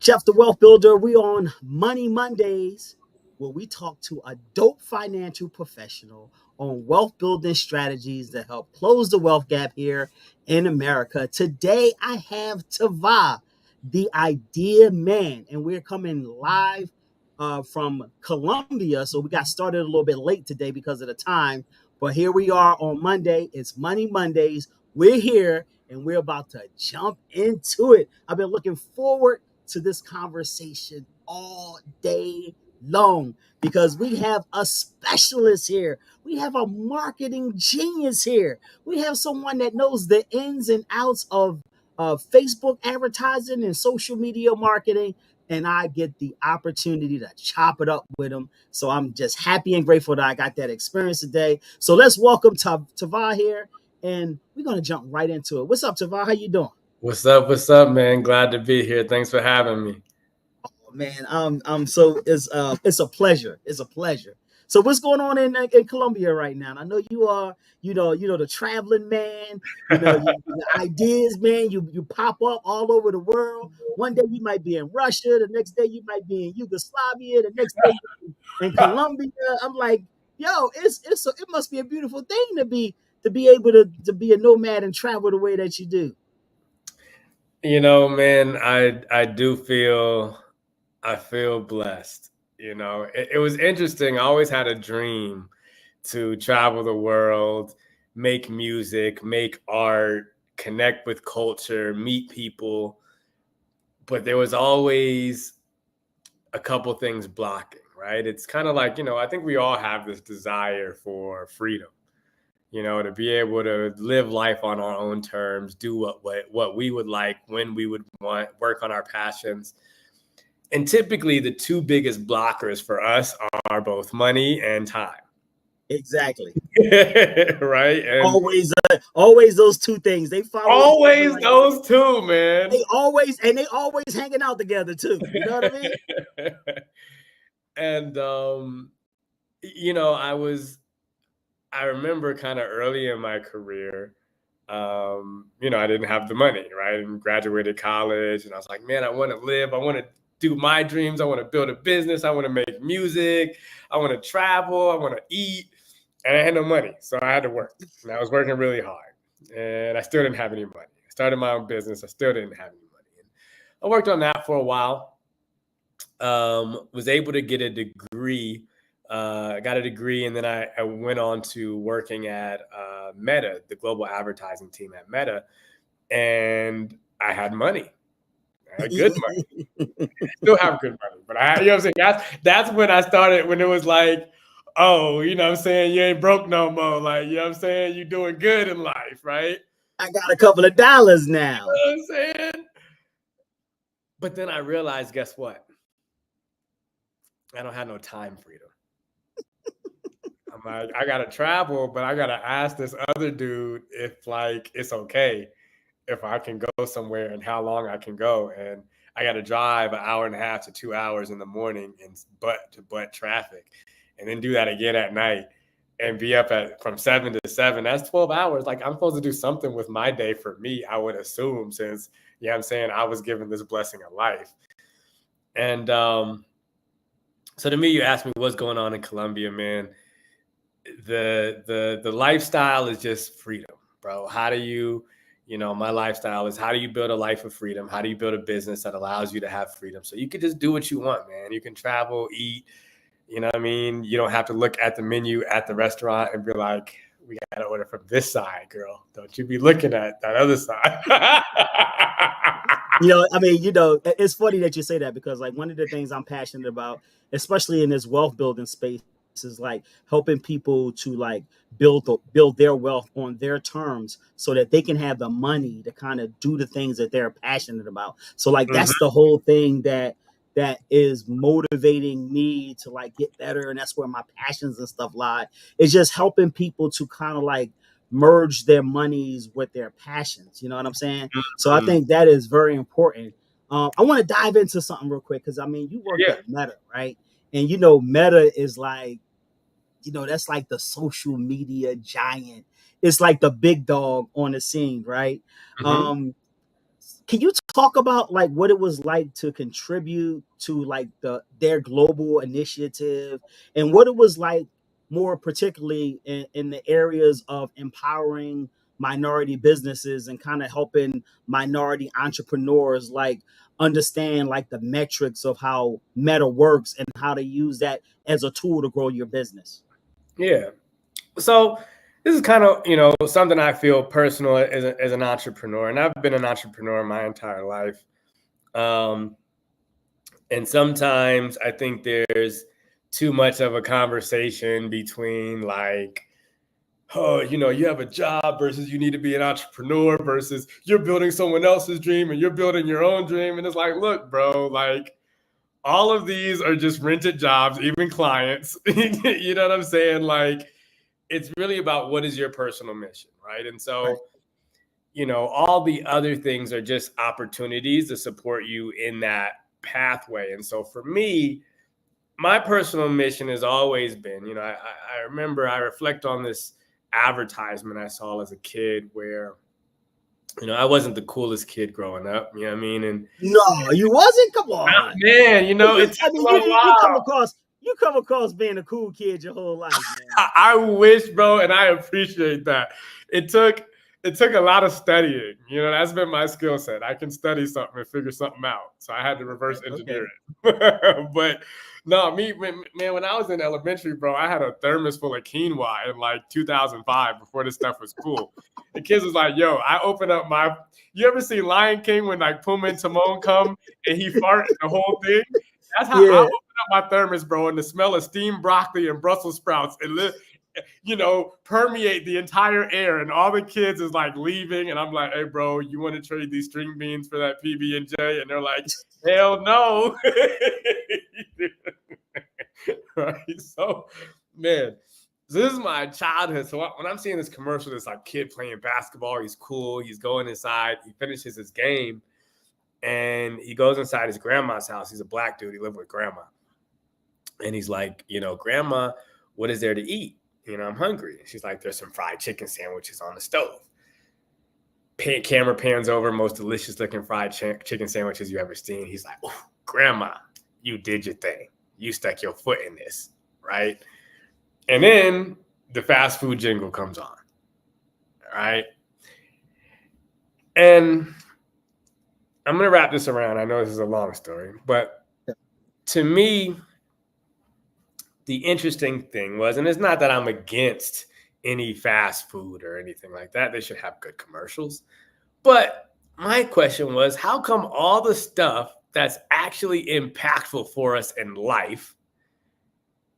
Jeff the Wealth Builder. We on Money Mondays, where we talk to a dope financial professional on wealth building strategies that help close the wealth gap here in America. Today, I have Tevah, the Idea Man, and we're coming live from Colombia. So we got started a little bit late today because of the time, but here we are on Monday. It's Money Mondays. We're here and we're about to jump into it. I've been looking forward to this conversation all day long because we have a specialist here. We have a marketing genius here. We have someone that knows the ins and outs of Facebook advertising and social media marketing. And I get the opportunity to chop it up with him. So I'm just happy and grateful that I got that experience today. So let's welcome Tevah here, and we're going to jump right into it. What's up, Tevah? How you doing? What's up, man? Glad to be here. Thanks for having me. Oh, man, so it's a pleasure. It's a pleasure. So what's going on in Colombia right now? And I know you are, the traveling man, the ideas man. You pop up all over the world. One day you might be in Russia, the next day you might be in Yugoslavia, the next day in Colombia. I'm like, yo, it must be a beautiful thing to be able to be a nomad and travel the way that you do. Man, I feel blessed. It was interesting. I always had a dream to travel the world, make music, make art, connect with culture, meet people. But there was always a couple things blocking, right? It's kind of like, I think we all have this desire for freedom, to be able to live life on our own terms, do what we would like, when we would want, work on our passions. And typically the two biggest blockers for us are both money and time. Exactly. Right. And always those two things. They follow. Always those two, man. They always hanging out together too. You know what I mean? And I remember kind of early in my career, I didn't have the money, right? And graduated college, and I was like, man, I want to live. I want to do my dreams. I want to build a business. I want to make music. I want to travel. I want to eat. And I had no money, so I had to work. And I was working really hard, and I still didn't have any money. I started my own business. I still didn't have any money. And I worked on that for a while. Was able to get a degree. Got a degree, and then I went on to working at Meta, the global advertising team at Meta, and I had money. I had good money. Still have good money, but I, what I'm saying? That's when I started, when it was like, oh, what I'm saying? You ain't broke no more. Like, what I'm saying? You're doing good in life, right? I got a couple of dollars now. You know what I'm saying? But then I realized, guess what? I don't have no time freedom. I'm like, I gotta travel, but I gotta ask this other dude if it's okay if I can go somewhere and how long I can go. And I gotta drive an hour and a half to 2 hours in the morning in butt traffic, and then do that again at night and be up from 7 to 7. That's 12 hours. Like, I'm supposed to do something with my day for me, I would assume, since I'm saying I was given this blessing of life. And so to me, you asked me what's going on in Colombia, man. The lifestyle is just freedom, bro. How do you, my lifestyle is, how do you build a life of freedom? How do you build a business that allows you to have freedom? So you can just do what you want, man. You can travel, eat, you know what I mean? You don't have to look at the menu at the restaurant and be like, we got to order from this side, girl. Don't you be looking at that other side. It's funny that you say that, because like one of the things I'm passionate about, especially in this wealth building space, is like helping people to like build their wealth on their terms so that they can have the money to kind of do the things that they're passionate about. So like that's the whole thing that is motivating me to like get better, and that's where my passions and stuff lie. It's just helping people to kind of like merge their monies with their passions. You know what I'm saying? So I think that is very important. I want to dive into something real quick, because you work at Meta, right? And Meta is like, that's like the social media giant. It's like the big dog on the scene, right? Can you talk about like what it was like to contribute to like their global initiative, and what it was like more particularly in the areas of empowering minority businesses and kind of helping minority entrepreneurs like understand like the metrics of how Meta works and how to use that as a tool to grow your business? Yeah. So this is kind of, something I feel personal as an entrepreneur, and I've been an entrepreneur my entire life. And sometimes I think there's too much of a conversation between like, oh, you have a job versus you need to be an entrepreneur versus you're building someone else's dream and you're building your own dream. And it's like, look, bro, like all of these are just rented jobs, even clients. You know what I'm saying? Like, it's really about what is your personal mission, right? And Right. so, all the other things are just opportunities to support you in that pathway. And so for me, my personal mission has always been, I remember I reflect on this advertisement I saw as a kid where, I wasn't the coolest kid growing up, you know what I mean? And No, you wasn't. Come on. man, it took I mean, a little you while. you come across being a cool kid your whole life, man. I wish, bro, and I appreciate that. It took a lot of studying. That's been my skill set. I can study something and figure something out. So I had to reverse Okay. engineer it. But no, man, when I was in elementary, bro, I had a thermos full of quinoa in like 2005 before this stuff was cool. The kids was like, yo, I open up you ever see Lion King when like Pumbaa and Timon come and he fart the whole thing? That's how I Yeah. open up my thermos, bro, and the smell of steamed broccoli and Brussels sprouts and permeate the entire air. And all the kids is like leaving, and I'm like, "Hey, bro, you want to trade these string beans for that PB and J?" And they're like, "Hell no!" Right? So, man. So this is my childhood. So when I'm seeing this commercial, this like kid playing basketball, he's cool. He's going inside. He finishes his game. And he goes inside his grandma's house. He's a black dude. He lived with grandma. And he's like, Grandma, what is there to eat? I'm hungry. And she's like, there's some fried chicken sandwiches on the stove. Camera pans over, most delicious looking fried chicken sandwiches you ever seen. He's like, oh, Grandma, you did your thing. You stuck your foot in this, right? And then the fast food jingle comes on, right? And I'm going to wrap this around. I know this is a long story, but to me, the interesting thing was, and it's not that I'm against any fast food or anything like that. They should have good commercials. But my question was, how come all the stuff that's actually impactful for us in life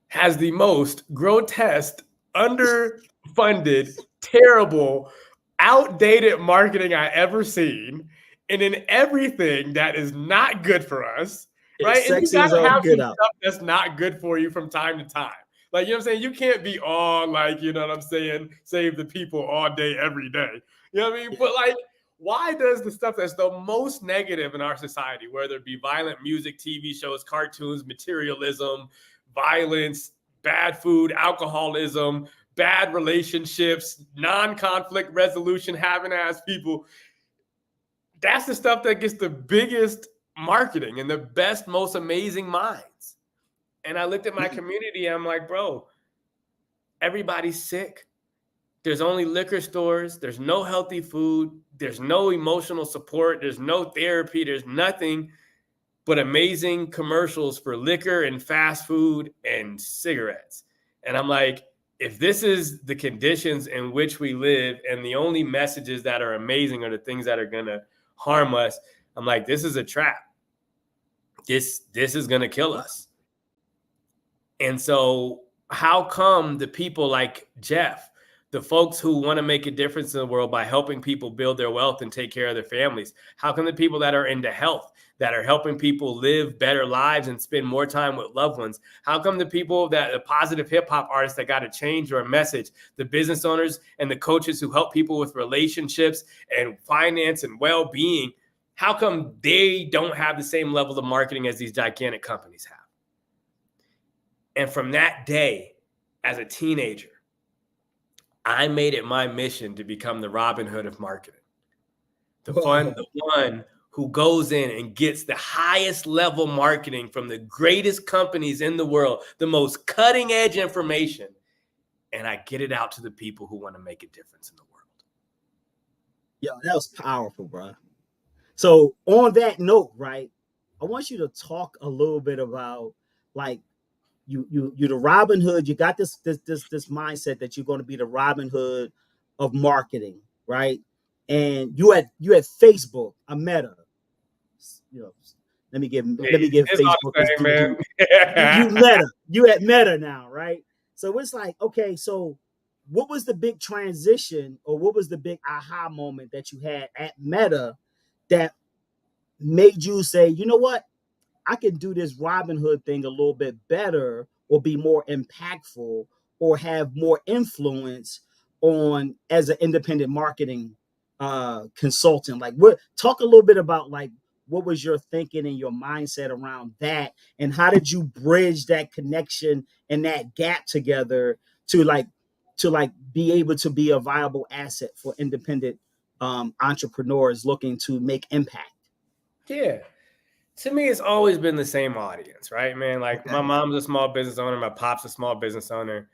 has the most grotesque, underfunded, terrible, outdated marketing I ever seen, and in everything that is not good for us, It's right? And you sexy got as to all have get some out. stuff that's not good for you from time to time. Like, you know what I'm saying? You can't be all like, you know what I'm saying, save the people all day, every day. You know what I mean? Yeah. But like, why does the stuff that's the most negative in our society, whether it be violent music, TV shows, cartoons, materialism, violence, bad food, alcoholism, bad relationships, non-conflict resolution, having to ask people, that's the stuff that gets the biggest marketing and the best, most amazing minds. And I looked at my community, I'm like, bro, everybody's sick. There's only liquor stores. There's no healthy food. There's no emotional support. There's no therapy. There's nothing but amazing commercials for liquor and fast food and cigarettes. And I'm like, if this is the conditions in which we live and the only messages that are amazing are the things that are going to harm us, I'm like, this is a trap. This is going to kill us. And so how come the people like Jeff, the folks who want to make a difference in the world by helping people build their wealth and take care of their families, how come the people that are into health, that are helping people live better lives and spend more time with loved ones, how come the positive hip hop artists that got to change their message, the business owners and the coaches who help people with relationships and finance and well-being, how come they don't have the same levels of marketing as these gigantic companies have? And from that day, as a teenager, I made it my mission to become the Robin Hood of marketing. The one who goes in and gets the highest level marketing from the greatest companies in the world, the most cutting edge information, and I get it out to the people who want to make a difference in the world. Yo, that was powerful, bro. So on that note, right, I want you to talk a little bit about like you the Robin Hood. You got this mindset that you're going to be the Robin Hood of marketing, right? And you had Facebook, a Meta. You know, let me give It's all Facebook the its same, due. man. You Meta, you at Meta now, right? So it's like, okay, so what was the big transition, or what was the big aha moment that you had at Meta that made you say, you know what, I can do this Robin Hood thing a little bit better, or be more impactful, or have more influence on as an independent marketing consultant? Like, what, talk a little bit about like what was your thinking and your mindset around that, and how did you bridge that connection and that gap together to be able to be a viable asset for independent entrepreneurs looking to make impact? Yeah. To me, it's always been the same audience, right, man? Like Okay. my mom's a small business owner, my pop's a small business owner, a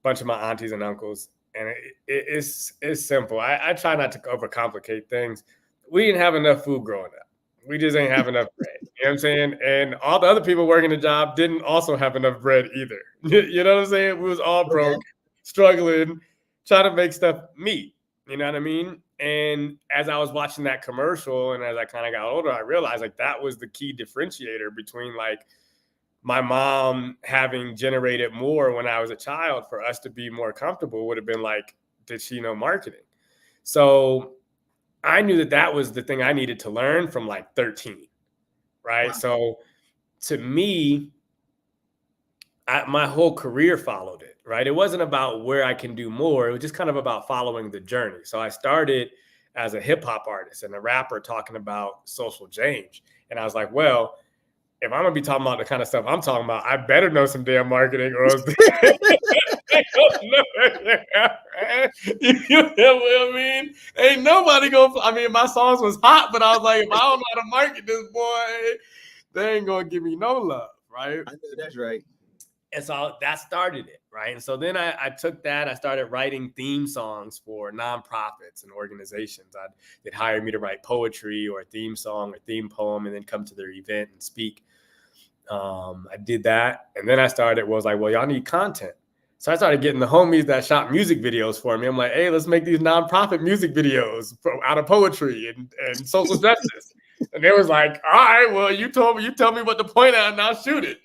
bunch of my aunties and uncles, and it's simple. I try not to overcomplicate things. We didn't have enough food growing up. We just ain't have enough bread. You know what I'm saying? And all the other people working the job didn't also have enough bread either. You know what I'm saying? We was all Okay. broke, struggling, trying to make stuff meet. You know what I mean? And as I was watching that commercial and as I kind of got older, I realized like that was the key differentiator between like my mom having generated more when I was a child for us to be more comfortable would have been like, did she know marketing? So I knew that that was the thing I needed to learn from like 13, right? Wow. So to me, my whole career followed it, right? It wasn't about where I can do more. It was just kind of about following the journey. So I started as a hip hop artist and a rapper talking about social change. And I was like, well, if I'm gonna be talking about the kind of stuff I'm talking about, I better know some damn marketing, or else you know what I mean? Ain't nobody gonna. I mean, my songs was hot, but I was like, if I don't know how to market this boy, they ain't gonna give me no love, right? I know that's right. And so that started it, right? And so then I took that, I started writing theme songs for nonprofits and organizations. They'd hire me to write poetry or a theme song or theme poem and then come to their event and speak. I did that. And then I was like, well, y'all need content. So I started getting the homies that shot music videos for me. I'm like, hey, let's make these nonprofit music videos out of poetry and social justice. And they was like, all right, well, you tell me what to point at and I'll shoot it.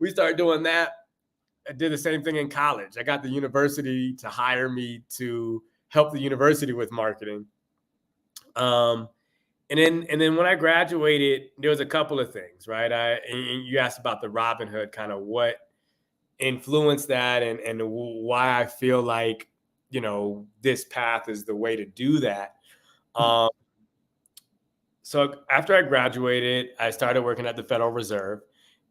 We started doing that. I did the same thing in college. I got the university to hire me to help the university with marketing. And then when I graduated, there was a couple of things, right? And you asked about the Robin Hood, kind of what influenced that and why I feel like, you know, this path is the way to do that. So after I graduated, I started working at the Federal Reserve.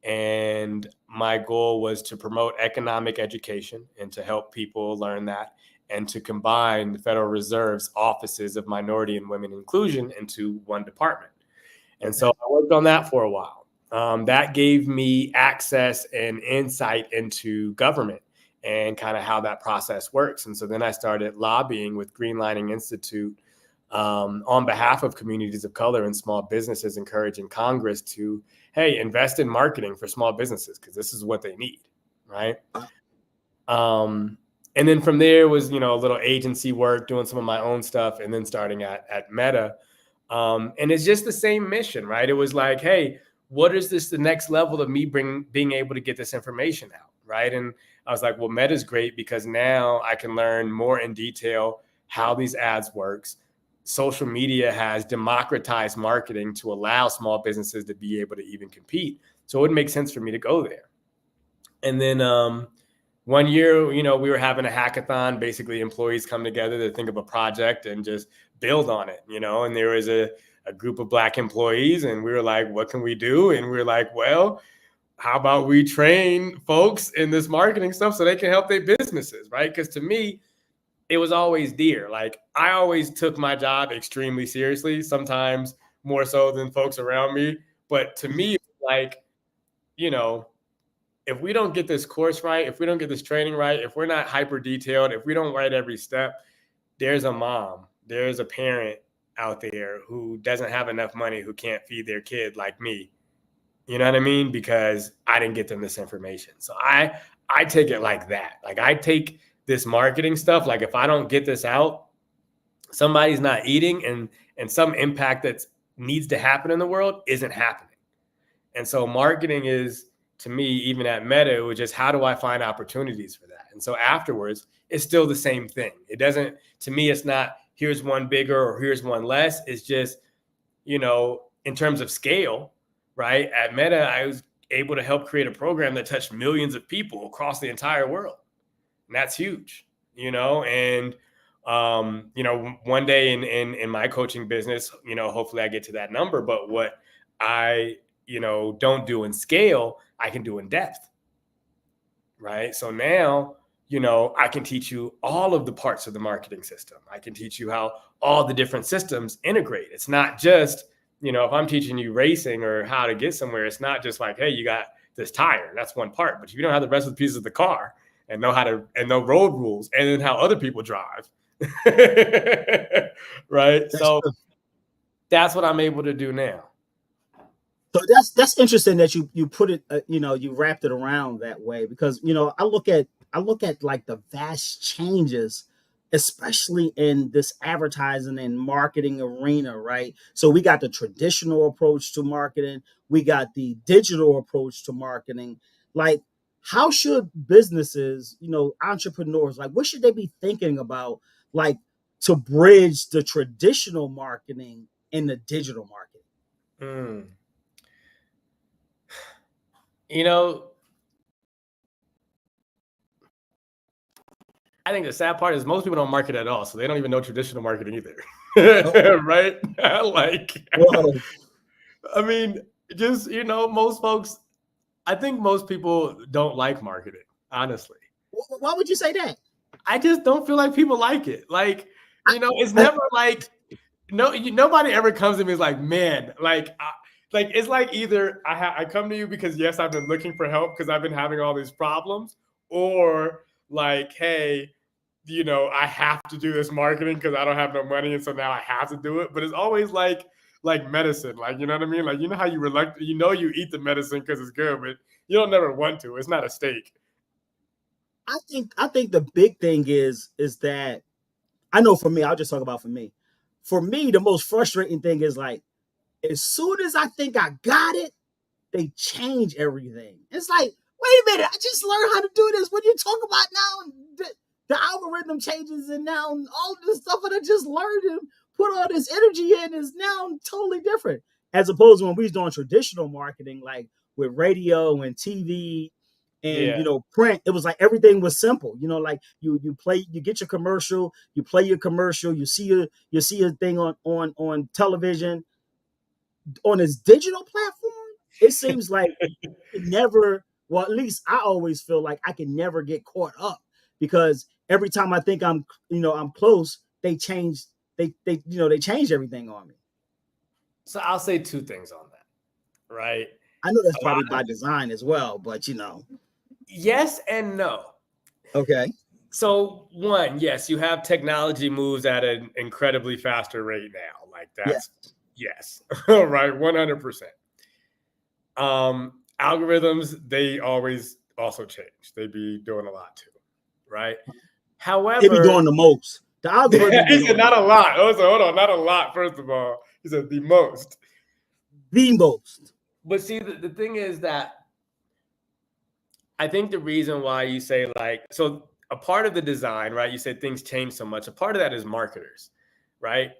And my goal was to promote economic education and to help people learn that and to combine the Federal Reserve's offices of minority and women inclusion into one department. And so I worked on that for a while. That gave me access and insight into government and kind of how that process works. And so then I started lobbying with Greenlining Institute on behalf of communities of color and small businesses, encouraging Congress to, hey, invest in marketing for small businesses because this is what they need, right? And then from there was, you know, a little agency work, doing some of my own stuff, and then starting at Meta. And it's just the same mission, right? It was like, hey, what is this, the next level of me being able to get this information out, right? And I was like, well, Meta's great because now I can learn more in detail how these ads works. Social media has democratized marketing to allow small businesses to be able to even compete. So it would make sense for me to go there. And then one year, you know, we were having a hackathon. Basically, employees come together to think of a project and just build on it, you know. And there was a group of Black employees, and we were like, what can we do? And we were like, well, how about we train folks in this marketing stuff so they can help their businesses, right? Because to me, it was always dear. Like I always took my job extremely seriously, sometimes more so than folks around me. But to me, like, you know, if we don't get this course right, if we don't get this training right, if we're not hyper detailed, if we don't write every step, there's a mom, there's a parent out there who doesn't have enough money, who can't feed their kid like me. You know what I mean? Because I didn't get them this information. So I take it like that. Like I take this marketing stuff, like if I don't get this out, somebody's not eating, and some impact that needs to happen in the world isn't happening. And so marketing is, to me, even at Meta, it was just how do I find opportunities for that? And so afterwards, it's still the same thing. It doesn't, to me, it's not here's one bigger or here's one less. It's just, you know, in terms of scale, right? At Meta, I was able to help create a program that touched millions of people across the entire world. And that's huge, you know, and you know, one day in my coaching business, you know, hopefully I get to that number. But what I, you know, don't do in scale, I can do in depth. Right. So now, you know, I can teach you all of the parts of the marketing system. I can teach you how all the different systems integrate. It's not just, you know, if I'm teaching you racing or how to get somewhere, it's not just like, hey, you got this tire. That's one part. But if you don't have the rest of the pieces of the car and know how to, and know road rules and then how other people drive, right? That's So true. that's what I'm able to do now. So that's interesting that you put it, you know, you wrapped it around that way, because you know I look at like the vast changes, especially in this advertising and marketing arena, right? So we got the traditional approach to marketing, we got the digital approach to marketing. Like, how should businesses, you know, entrepreneurs, like what should they be thinking about, like to bridge the traditional marketing and the digital marketing? Mm. You know, I think the sad part is most people don't market at all, so they don't even know traditional marketing either, right? Like, Whoa. I mean, just, you know, most folks, I think most people don't like marketing, honestly. Why would you say that? I just don't feel like people like it. Like, I, you know, it's I, never like, nobody ever comes to me and is like, man, like it's like either I come to you because yes, I've been looking for help because I've been having all these problems, or like, hey, you know, I have to do this marketing because I don't have no money, and so now I have to do it. But it's always like medicine, like, you know what I mean? Like, you know how you reluctant, you know, you eat the medicine because it's good, but you don't never want to. It's not a steak. I think the big thing is that, I know for me, I'll just talk about for me. For me, the most frustrating thing is like, as soon as I think I got it, they change everything. It's like, wait a minute, I just learned how to do this. What are you talking about now? The algorithm changes, and now all this stuff that I just learned and put all this energy in is now totally different. As opposed to when we was doing traditional marketing, like with radio and TV and, Yeah. you know, print, it was like everything was simple. You know, like you play, you get your commercial, you play your commercial, you see a thing on television. On this digital platform, it seems like it never, well, at least I always feel like I can never get caught up, because every time I think I'm, you know, I'm close, they change, you know, they change everything on me. So I'll say two things on that, right? I know that's A lot probably by design as well, but you know. Yes and no. Okay. So one, yes, you have technology moves at an incredibly faster rate now. Like Yeah. that's yes, right, 100%. Algorithms, they always also change. They be doing a lot too, right? They be However, doing the most. The algorithm be he said doing not a lot. Oh, so hold on, not a lot. First of all, he said the most. the most. But see, the thing is that I think the reason why you say like, so a part of the design, right? You said things change so much. A part of that is marketers, right?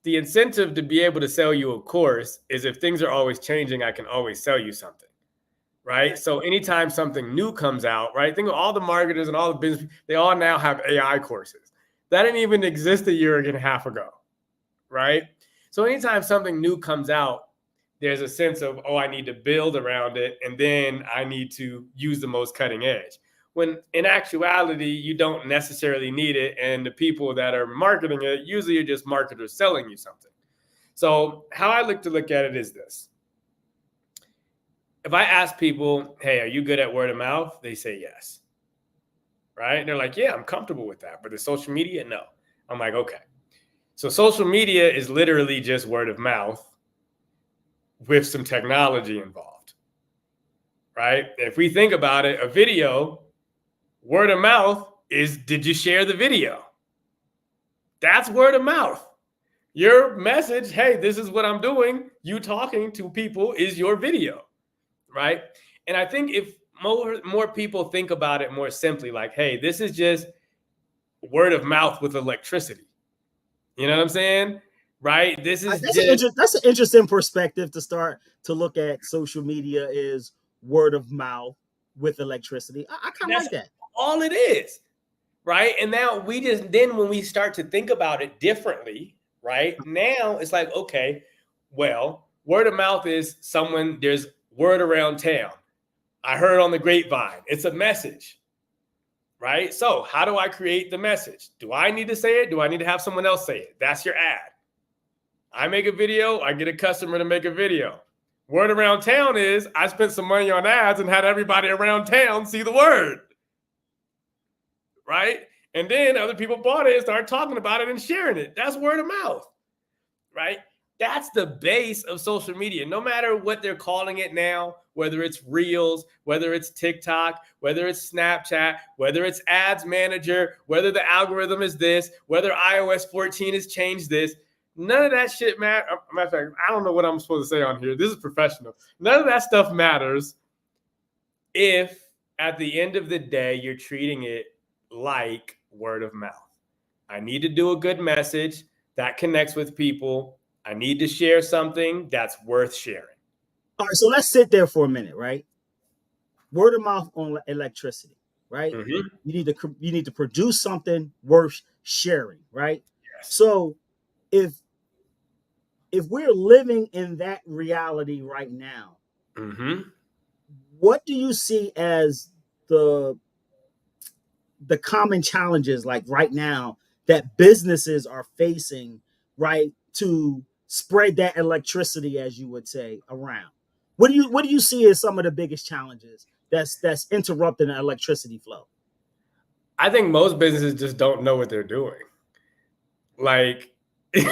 The incentive to be able to sell you a course is if things are always changing, I can always sell you something, right? So anytime something new comes out, right? Think of all the marketers and all the business, they all now have AI courses. That didn't even exist a year and a half ago, right? So anytime something new comes out, there's a sense of, oh, I need to build around it, and then I need to use the most cutting edge. when in actuality, you don't necessarily need it. And the people that are marketing it usually are just marketers selling you something. So how I look at it is this. If I ask people, hey, are you good at word of mouth? They say yes. Right? And they're like, yeah, I'm comfortable with that. But the social media, no. I'm like, okay. So social media is literally just word of mouth with some technology involved. Right? If we think about it, a video, word of mouth is, did you share the video? That's word of mouth. Your message, hey, this is what I'm doing, you talking to people is your video, right? And I think if more people think about it more simply, like, hey, this is just word of mouth with electricity. You know what I'm saying? Right? This is just That's an interesting perspective to start to look at social media is word of mouth with electricity. I kind of that's like that. all it is, right? And now when we start to think about it differently, right? Now it's like, okay, well, word of mouth is there's word around town. I heard on the grapevine. It's a message, right? So how do I create the message? Do I need to say it? Do I need to have someone else say it? That's your ad. I make a video. I get a customer to make a video. Word around town is I spent some money on ads and had everybody around town see the word, right? And then other people bought it and started talking about it and sharing it. That's word of mouth, right? That's the base of social media. No matter what they're calling it now, whether it's Reels, whether it's TikTok, whether it's Snapchat, whether it's Ads Manager, whether the algorithm is this, whether iOS 14 has changed this, none of that shit matters. Matter of fact, I don't know what I'm supposed to say on here. This is professional. None of that stuff matters if at the end of the day, you're treating it like word of mouth. I need to do a good message that connects with people. I need to share something that's worth sharing. All right, so let's sit there for a minute, right? Word of mouth on electricity, right? Mm-hmm. You need to produce something worth sharing, right? Yes. So if we're living in that reality right now, Mm-hmm. what do you see as the common challenges like right now that businesses are facing, right, to spread that electricity, as you would say, around? What do you see as some of the biggest challenges that's interrupting the electricity flow? I think most businesses just don't know what they're doing. Like, I'm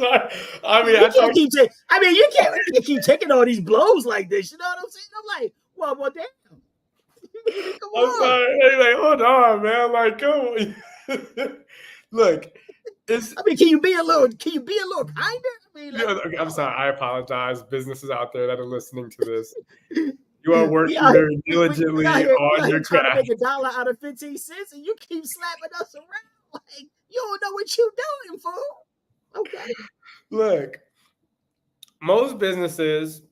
sorry. I mean, You I talk. can't keep taking. I mean, you can't keep taking all these blows like this. You know what I'm saying? I'm like, well, damn. Come I'm on. sorry. Hey, like, hold on, man. Like, come on. Look, it's I mean, can you be a little? Can you be a little kinder? I mean, like, okay, I'm sorry. I apologize. Businesses out there that are listening to this, you are we working out here, very diligently we on out here your trying to make craft. $1 out of 15 cents, and you keep slapping us around like you don't know what you doing, fool. Okay. Look, most businesses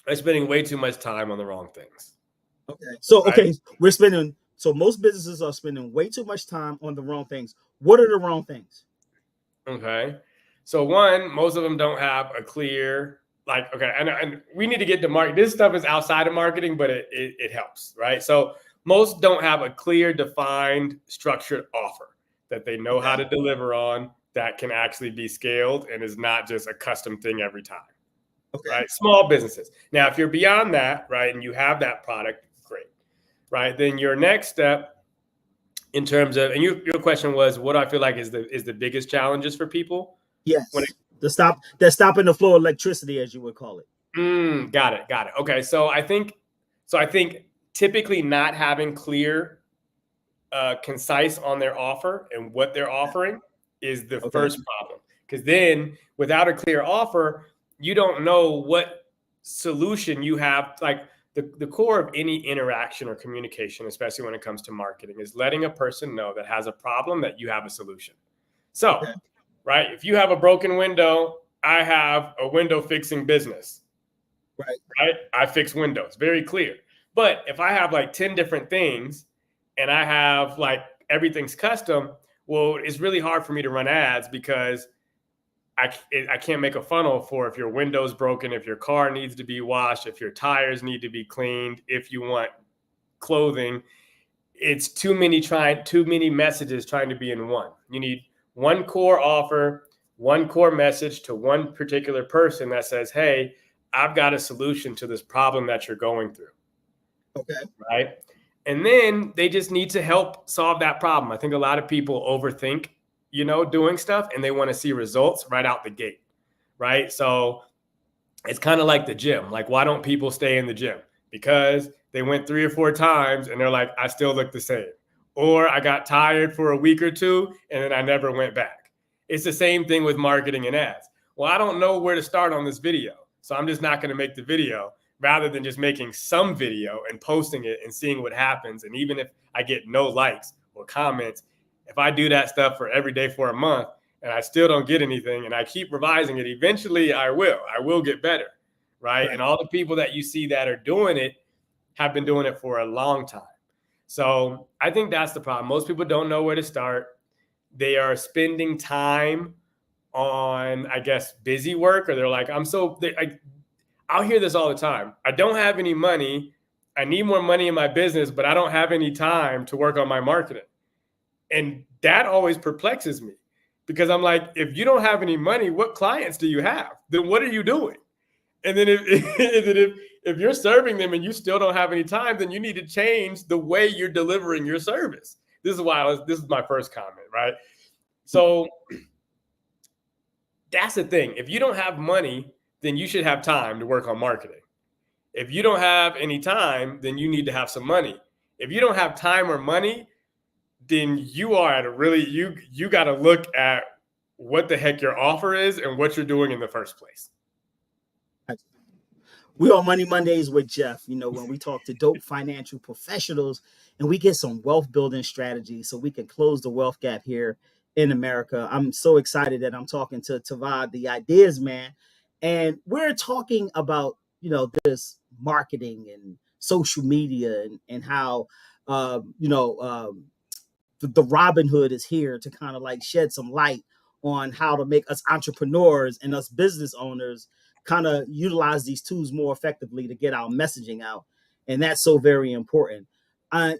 are spending way too much time on the wrong things. Okay. So Right? we're spending. So most businesses are spending way too much time on the wrong things. What are the wrong things? Okay. So one, most of them don't have a clear, like, okay, and we need to get to market. This stuff is outside of marketing, but it helps, right? So most don't have a clear, defined, structured offer that they know how Okay. to deliver on that can actually be scaled and is not just a custom thing every time, Okay. right? Small businesses. Now, if you're beyond that, right, and you have that product, great, right? Then your next step in terms of, and your question was, what I feel like is the biggest challenges for people when Yes. They're stopping the flow of electricity, as you would call it. got it. Okay, so I think typically not having clear, concise on their offer and what they're offering is the Okay. first problem. Because then, without a clear offer, you don't know what solution you have. Like the core of any interaction or communication, especially when it comes to marketing, is letting a person know that has a problem that you have a solution. So, Okay. right, if you have a broken window, I have a window fixing business. Right. Right? I fix windows, very clear. But if I have like 10 different things and I have like everything's custom, well, it's really hard for me to run ads because I can't make a funnel for if your window's broken, if your car needs to be washed, if your tires need to be cleaned, if you want clothing, it's too many messages trying to be in one. You need one core offer, one core message to one particular person that says, hey, I've got a solution to this problem that you're going through. Okay. Right. And then they just need to help solve that problem. I think a lot of people overthink, doing stuff, and they want to see results right out the gate. Right. So it's kind of like the gym. Like, why don't people stay in the gym? Because they went 3 or 4 times and they're like, I still look the same. Or I got tired for a week or 2 and then I never went back. It's the same thing with marketing and ads. Well, I don't know where to start on this video, so I'm just not going to make the video, rather than just making some video and posting it and seeing what happens. And even if I get no likes or comments, if I do that stuff for every day for a month and I still don't get anything and I keep revising it, eventually I will get better. Right. And all the people that you see that are doing it have been doing it for a long time. So I think that's the problem. Most people don't know where to start. They are spending time on, I guess, busy work, or they're like, I'll hear this all the time. I don't have any money. I need more money in my business, but I don't have any time to work on my marketing. And that always perplexes me, because I'm like, if you don't have any money, what clients do you have? Then what are you doing? And then if you're serving them and you still don't have any time, then you need to change the way you're delivering your service. This is my first comment, right? So that's the thing. If you don't have money, then you should have time to work on marketing. If you don't have any time, then you need to have some money. If you don't have time or money, then you are at a really, you got to look at what the heck your offer is and what you're doing in the first place. We on Money Mondays with Jeff, when we talk to dope financial professionals and we get some wealth building strategies so we can close the wealth gap here in America. I'm so excited that I'm talking to Tevah The Ideas Man. And we're talking about, this marketing and social media and how, the Robin Hood is here to kind of like shed some light on how to make us entrepreneurs and us business owners kind of utilize these tools more effectively to get our messaging out. And that's so very important.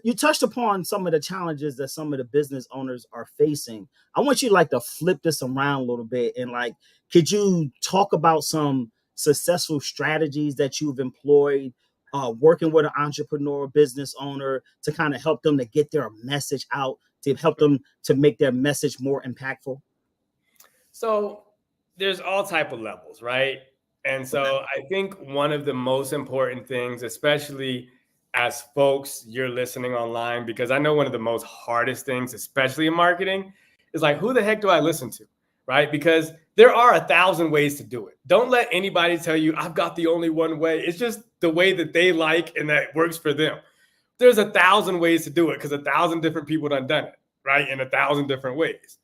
You touched upon some of the challenges that some of the business owners are facing. I want you to flip this around a little bit and could you talk about some successful strategies that you've employed working with an entrepreneur business owner to kind of help them to get their message out, to help them to make their message more impactful? So there's all type of levels, right? And so I think one of the most important things, especially as folks you're listening online, because I know one of the most hardest things, especially in marketing, is who the heck do I listen to, right? Because there are 1,000 ways to do it. Don't let anybody tell you I've got the only one way. It's just the way that they like and that works for them. There's 1,000 ways to do it because 1,000 different people done it, right? In 1,000 different ways.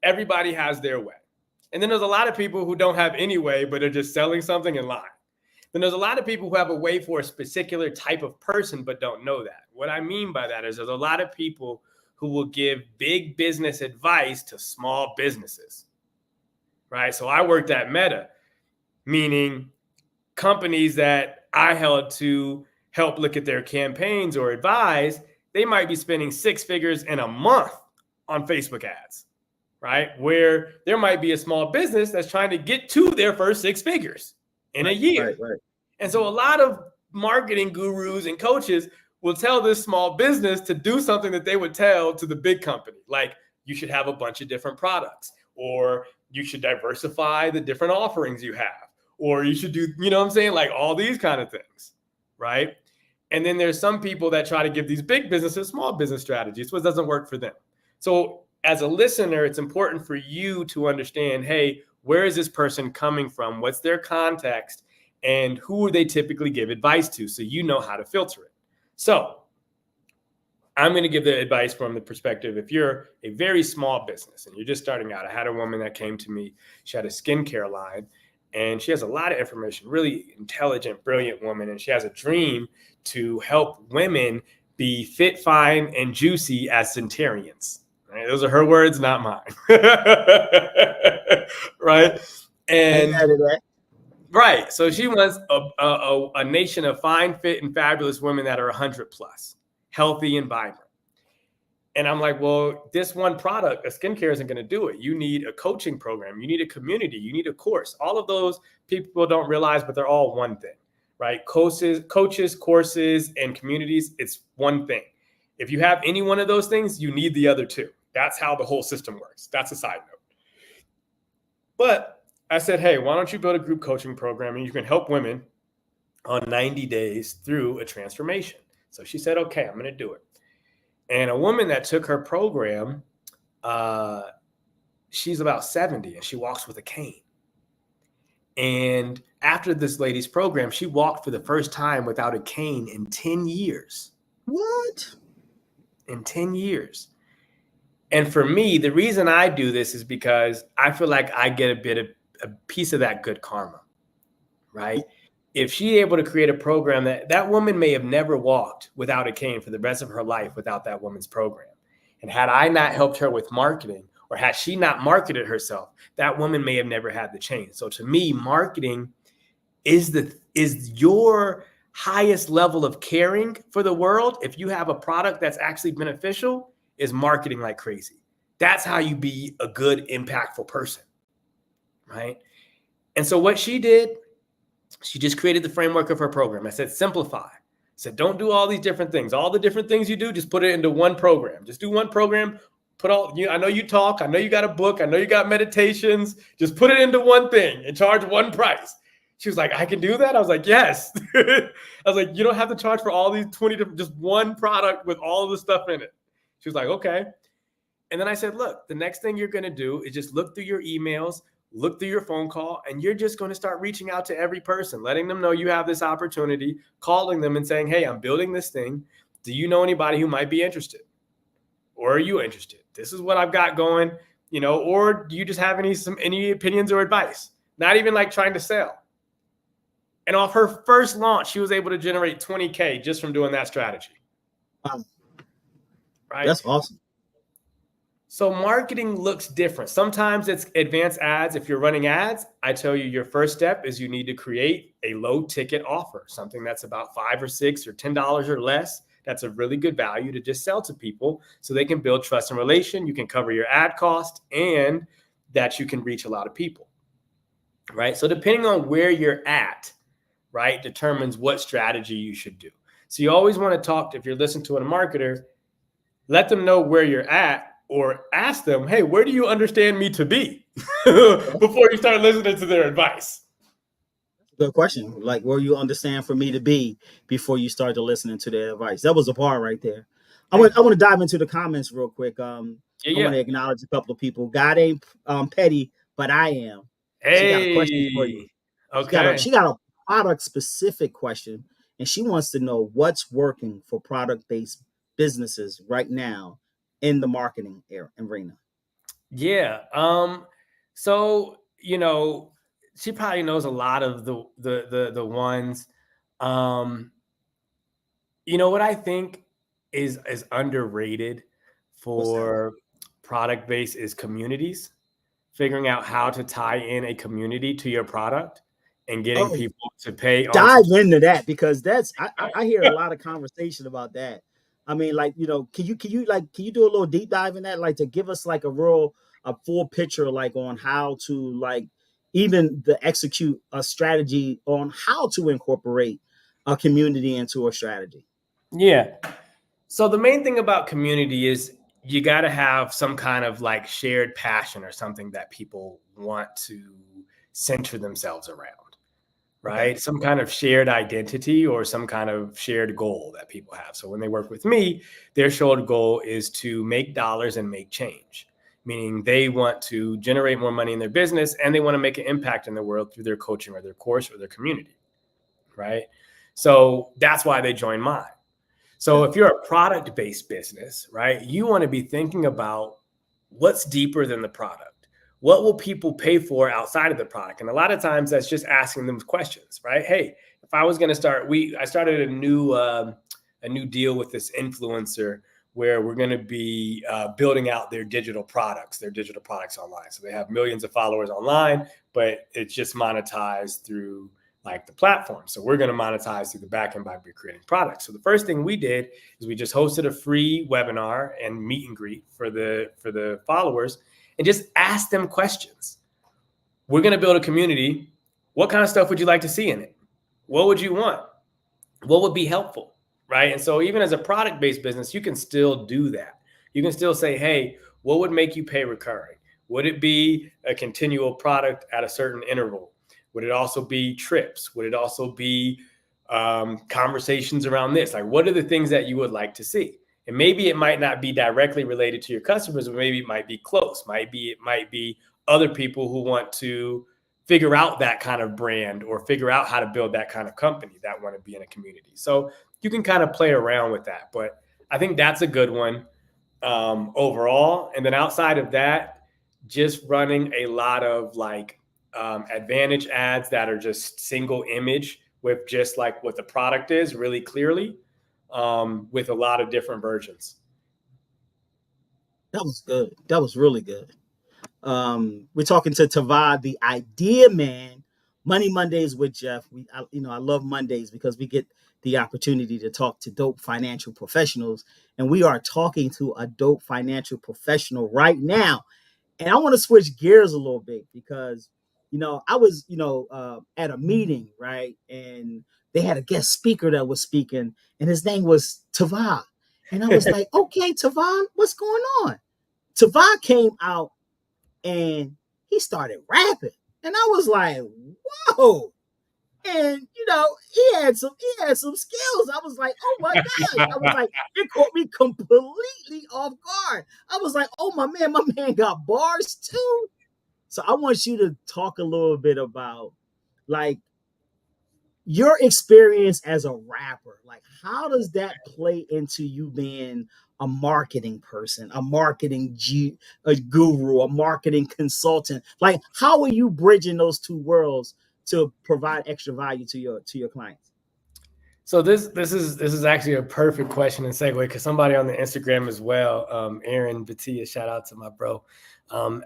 Everybody has their way. And then there's a lot of people who don't have any way, but are just selling something and lying. Then there's a lot of people who have a way for a particular type of person, but don't know that. What I mean by that is there's a lot of people who will give big business advice to small businesses, right? So I worked at Meta, meaning companies that I held to help look at their campaigns or advise, they might be spending 6 figures in a month on Facebook ads, right? Where there might be a small business that's trying to get to their first 6 figures in a year. Right. And so a lot of marketing gurus and coaches will tell this small business to do something that they would tell to the big company. Like, you should have a bunch of different products, or you should diversify the different offerings you have, or you should do, all these kind of things, right? And then there's some people that try to give these big businesses small business strategies, which doesn't work for them. So as a listener, it's important for you to understand, hey, where is this person coming from? What's their context? And who they typically give advice to, so you know how to filter it. So I'm going to give the advice from the perspective, if you're a very small business and you're just starting out. I had a woman that came to me. She had a skincare line, and she has a lot of information, really intelligent, brilliant woman. And she has a dream to help women be fit, fine, and juicy as centurions. Right? Those are her words, not mine. Right? And right. So she wants a nation of fine, fit, and fabulous women that are 100 plus. healthy, and vibrant. And I'm like, well, this one product, a skincare, isn't going to do it. You need a coaching program. You need a community. You need a course. All of those people don't realize, but they're all one thing, right? Coaches, courses, and communities, it's one thing. If you have any one of those things, you need the other two. That's how the whole system works. That's a side note. But I said, hey, why don't you build a group coaching program and you can help women on 90 days through a transformation? So she said, okay, I'm going to do it. And a woman that took her program, she's about 70 and she walks with a cane. And after this lady's program, she walked for the first time without a cane in 10 years. What? In 10 years. And for me, the reason I do this is because I feel like I get a piece of that good karma, right? If she's able to create a program that woman may have never walked without a cane for the rest of her life without that woman's program. And had I not helped her with marketing, or had she not marketed herself, that woman may have never had the change. So to me, marketing is your highest level of caring for the world. If you have a product that's actually beneficial, is marketing like crazy. That's how you be a good, impactful person, right? And so what she did, she just created the framework of her program. I said, simplify. I said, don't do all these different things. All the different things you do, just put it into one program. Just do one program. I know you talk. I know you got a book. I know you got meditations. Just put it into one thing and charge one price. She was like, I can do that? I was like, yes. I was like, you don't have to charge for all these 20 different, just one product with all of the stuff in it. She was like, okay. And then I said, look, the next thing you're going to do is just look through your emails, look through your phone call, and you're just going to start reaching out to every person, letting them know you have this opportunity, calling them and saying, hey, I'm building this thing. Do you know anybody who might be interested? Or are you interested? This is what I've got going, or do you just have any opinions or advice? Not even like trying to sell. And off her first launch, she was able to generate $20K just from doing that strategy. Wow. Right? That's awesome. So marketing looks different. Sometimes it's advanced ads. If you're running ads, I tell you your first step is you need to create a low ticket offer, something that's about $5 or $6 or $10 or less. That's a really good value to just sell to people so they can build trust and relation. You can cover your ad cost and that you can reach a lot of people, right? So depending on where you're at, right, determines what strategy you should do. So you always want to talk to, if you're listening to a marketer, let them know where you're at or ask them, hey, where do you understand me to be before you start listening to their advice? Good question. Like, where you understand for me to be before you start to listening to their advice. That was a part right there. I want to dive into the comments real quick. I want to acknowledge a couple of people. God ain't petty, but I am. Hey, she got a question for you. Okay. She got a product specific question, and she wants to know what's working for product based businesses right now in the marketing arena. Yeah. So she probably knows a lot of the ones. What I think is underrated for product based is communities. Figuring out how to tie in a community to your product and getting people to pay. Dive into that, because that's I hear a lot of conversation about that. I mean, like, can you do a little deep dive in that, like, to give us like a full picture, like, on how to, like, even to execute a strategy on how to incorporate a community into a strategy. Yeah. So the main thing about community is you got to have some kind of like shared passion or something that people want to center themselves around, right? Okay. Some kind of shared identity or some kind of shared goal that people have. So when they work with me, their shared goal is to make dollars and make change, meaning they want to generate more money in their business and they want to make an impact in the world through their coaching or their course or their community, right? So that's why they join mine. So if you're a product-based business, right, you want to be thinking about what's deeper than the product. What will people pay for outside of the product? And a lot of times that's just asking them questions, right? Hey, if I was going to start, I started a new deal with this influencer where we're going to be building out their digital products online. So they have millions of followers online, but it's just monetized through like the platform. So we're going to monetize through the back end by creating products. So the first thing we did is we just hosted a free webinar and meet and greet for the followers and just asked them questions. We're going to build a community. What kind of stuff would you like to see in it? What would you want? What would be helpful? Right. And so even as a product-based business, you can still do that. You can still say, hey, what would make you pay recurring? Would it be a continual product at a certain interval? Would it also be trips? Would it also be conversations around this? Like, what are the things that you would like to see? And maybe it might not be directly related to your customers, but maybe it might be close. It might be other people who want to figure out that kind of brand or figure out how to build that kind of company that want to be in a community. So you can kind of play around with that. But I think that's a good one overall. And then outside of that, just running a lot of like advantage ads that are just single image with just like what the product is really clearly with a lot of different versions. That was good. That was really good. We're talking to Tevah The Idea Man. Money Mondays with Jeff. I love Mondays because we get the opportunity to talk to dope financial professionals, and we are talking to a dope financial professional right now. And I want to switch gears a little bit because, I was, at a meeting, right, and they had a guest speaker that was speaking, and his name was Tevah, and I was like, okay, Tevah, what's going on? Tevah came out and he started rapping, and I was like, whoa. And he had some skills. I was like, oh my gosh. I was like, it caught me completely off guard. I was like, oh my man got bars too. So I want you to talk a little bit about like your experience as a rapper. Like, how does that play into you being a marketing person, a guru, a marketing consultant? Like, how are you bridging those two worlds to provide extra value to your clients? So this is actually a perfect question and segue because somebody on the Instagram as well, Aaron Batia, shout out to my bro,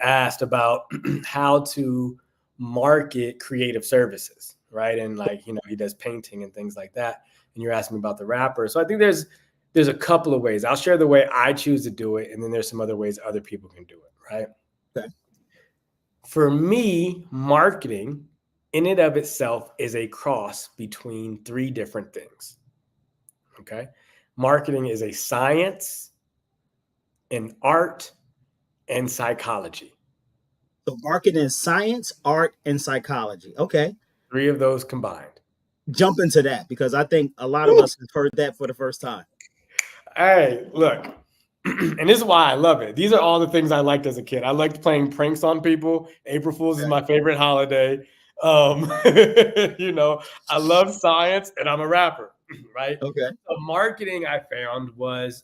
asked about how to market creative services, right? And like, he does painting and things like that. And you're asking about the rapper. So I think there's a couple of ways. I'll share the way I choose to do it, and then there's some other ways other people can do it, right? Okay. For me, marketing in and of itself is a cross between three different things. Okay. Marketing is a science, an art, and psychology. So marketing is science, art, and psychology. Okay. Three of those combined. Jump into that because I think a lot of us have heard that for the first time. Hey, look, and this is why I love it. These are all the things I liked as a kid. I liked playing pranks on people. April Fool's is my favorite holiday. I love science and I'm a rapper, right? Okay. So marketing I found was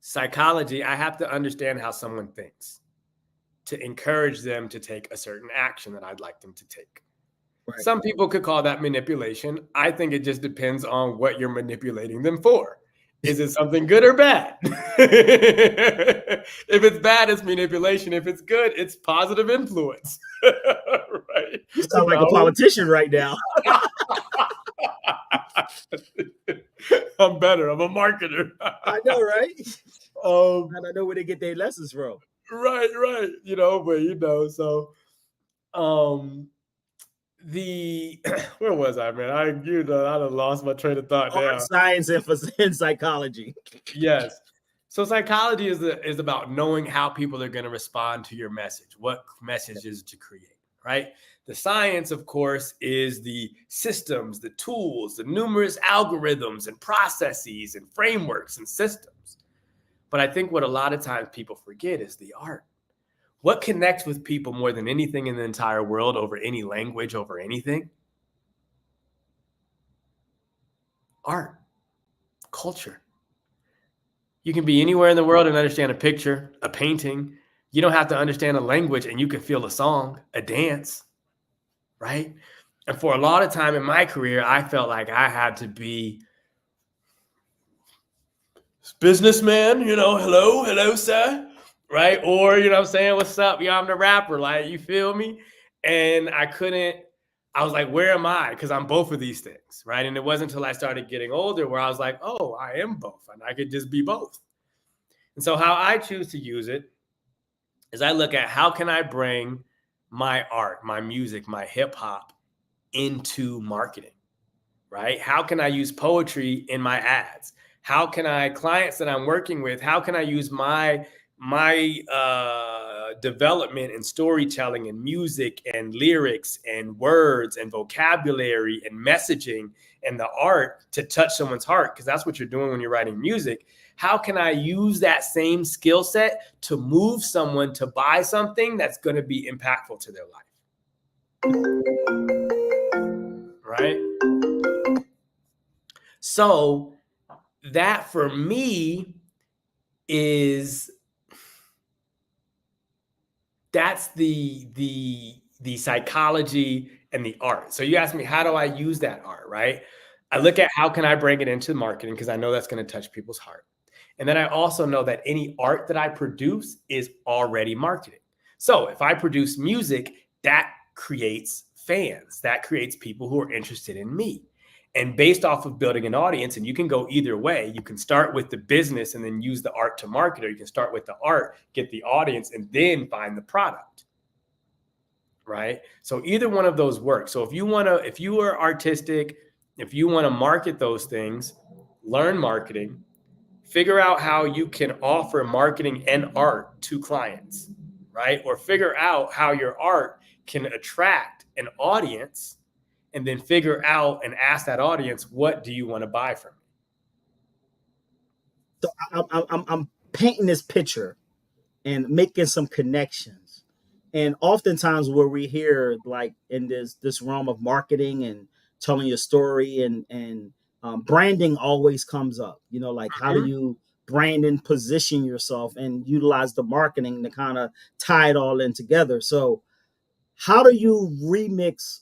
psychology. I have to understand how someone thinks to encourage them to take a certain action that I'd like them to take. Right. Some people could call that manipulation. I think it just depends on what you're manipulating them for. Is it something good or bad? If it's bad, it's manipulation. If it's good, it's positive influence. Right? You sound like a politician right now. I'm better. I'm a marketer. I know, right? And I know where they get their lessons from. Right. So where was I, man? I done lost my train of thought now. Science and psychology. Yes. So psychology is about knowing how people are going to respond to your message, what messages to create, right? The science, of course, is the systems, the tools, the numerous algorithms and processes and frameworks and systems. But I think what a lot of times people forget is the art. What connects with people more than anything in the entire world, over any language, over anything? Art, culture. You can be anywhere in the world and understand a picture, a painting. You don't have to understand a language and you can feel a song, a dance, right? And for a lot of time in my career, I felt like I had to be businessman, hello, sir. Right. Or, what I'm saying? What's up? Yeah, I'm the rapper. Like, you feel me? And I I was like, where am I? Because I'm both of these things, right? And it wasn't until I started getting older where I was like, oh, I am both, and I could just be both. And so how I choose to use it is I look at how can I bring my art, my music, my hip hop into marketing, right? How can I use poetry in my ads? How can I, clients that I'm working with, how can I use my development and storytelling and music and lyrics and words and vocabulary and messaging and the art to touch someone's heart? Because that's what you're doing when you're writing music. How can I use that same skill set to move someone to buy something that's going to be impactful to their life? Right? So that for me is, that's the psychology and the art. So you asked me, how do I use that art, right? I look at how can I bring it into marketing, because I know that's going to touch people's heart. And then I also know that any art that I produce is already marketed. So if I produce music, that creates fans, that creates people who are interested in me. And based off of building an audience, and you can go either way. You can start with the business and then use the art to market, or you can start with the art, get the audience, and then find the product. Right? So either one of those works. So if you are artistic, if you want to market those things, learn marketing, figure out how you can offer marketing and art to clients, right? Or figure out how your art can attract an audience, and then figure out and ask that audience, what do you want to buy from me? So I'm painting this picture and making some connections. And oftentimes where we hear like in this realm of marketing and telling your story and branding always comes up. You know, like how do you brand and position yourself and utilize the marketing to kind of tie it all in together? So how do you remix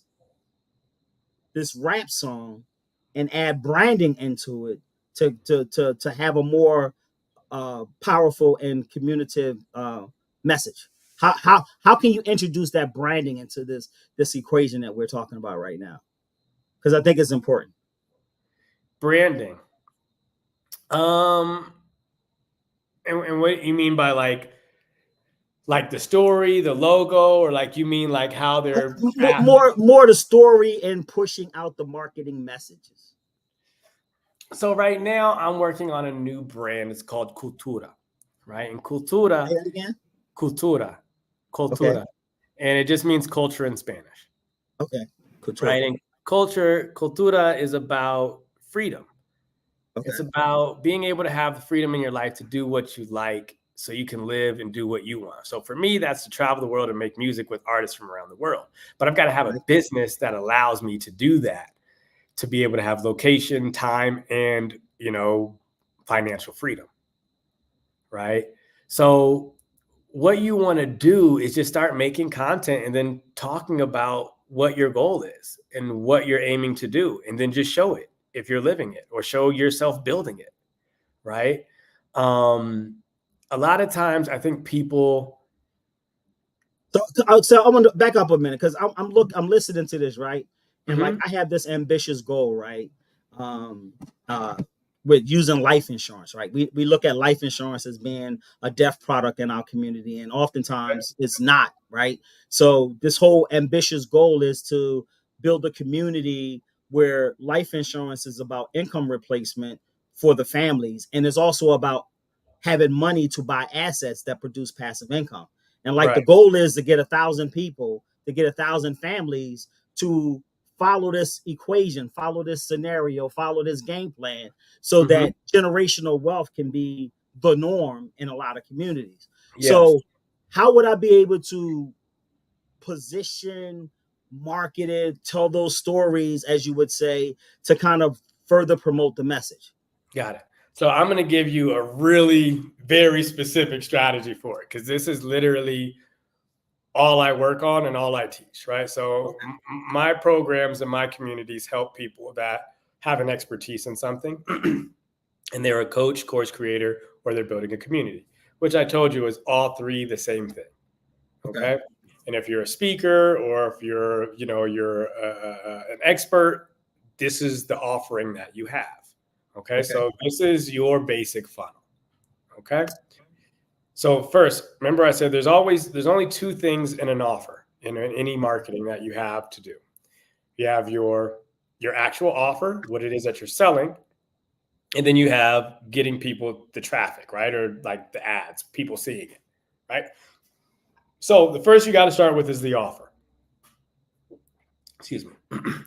this rap song and add branding into it to have a more powerful and communicative message? How can you introduce that branding into this equation that we're talking about right now? Because I think it's important. Branding. And what you mean by like the story, the logo, or like you mean like how they're More the story and pushing out the marketing messages. So right now I'm working on a new brand. It's called Cultura, right? And Cultura, Say that again. Cultura, Okay. Cultura, and it just means culture in Spanish. Okay. Couture. Right? And Cultura is about freedom. Okay. It's about being able to have the freedom in your life to do what you like, so you can live and do what you want. So for me, that's to travel the world and make music with artists from around the world. But I've got to have a business that allows me to do that, to be able to have location, time, and, financial freedom. Right? So what you want to do is just start making content and then talking about what your goal is and what you're aiming to do, and then just show it if you're living it, or show yourself building it. Right? A lot of times I think people. So I want to back up a minute because I'm listening to this, right, and like Mhm. I have this ambitious goal, right, um, uh, with using life insurance, right. We look at life insurance as being a death product in our community, and oftentimes it's not, right. So this whole ambitious goal is to build a community where life insurance is about income replacement for the families, and it's also about having money to buy assets that produce passive income. And like the Right. goal is to get 1,000 people, to get 1,000 families to follow this equation, follow this scenario, follow this game plan, so Mhm. that generational wealth can be the norm in a lot of communities. Yes. So, how would I be able to position, market it, tell those stories, as you would say, to kind of further promote the message? Got it. So I'm going to give you a really very specific strategy for it, because this is literally all I work on and all I teach, right? So Okay. my programs and my communities help people that have an expertise in something and they're a coach, course creator, or they're building a community, which I told you is all three the same thing. Okay. Okay. And if you're a speaker or if you're an expert, this is the offering that you have. Okay. So this is your basic funnel. Okay. So first, remember I said there's only two things in an offer in any marketing that you have to do. You have your actual offer, what it is that you're selling, and then you have getting people the traffic, right? Or like the ads, people seeing it, right? So the first you got to start with is the offer. Excuse me.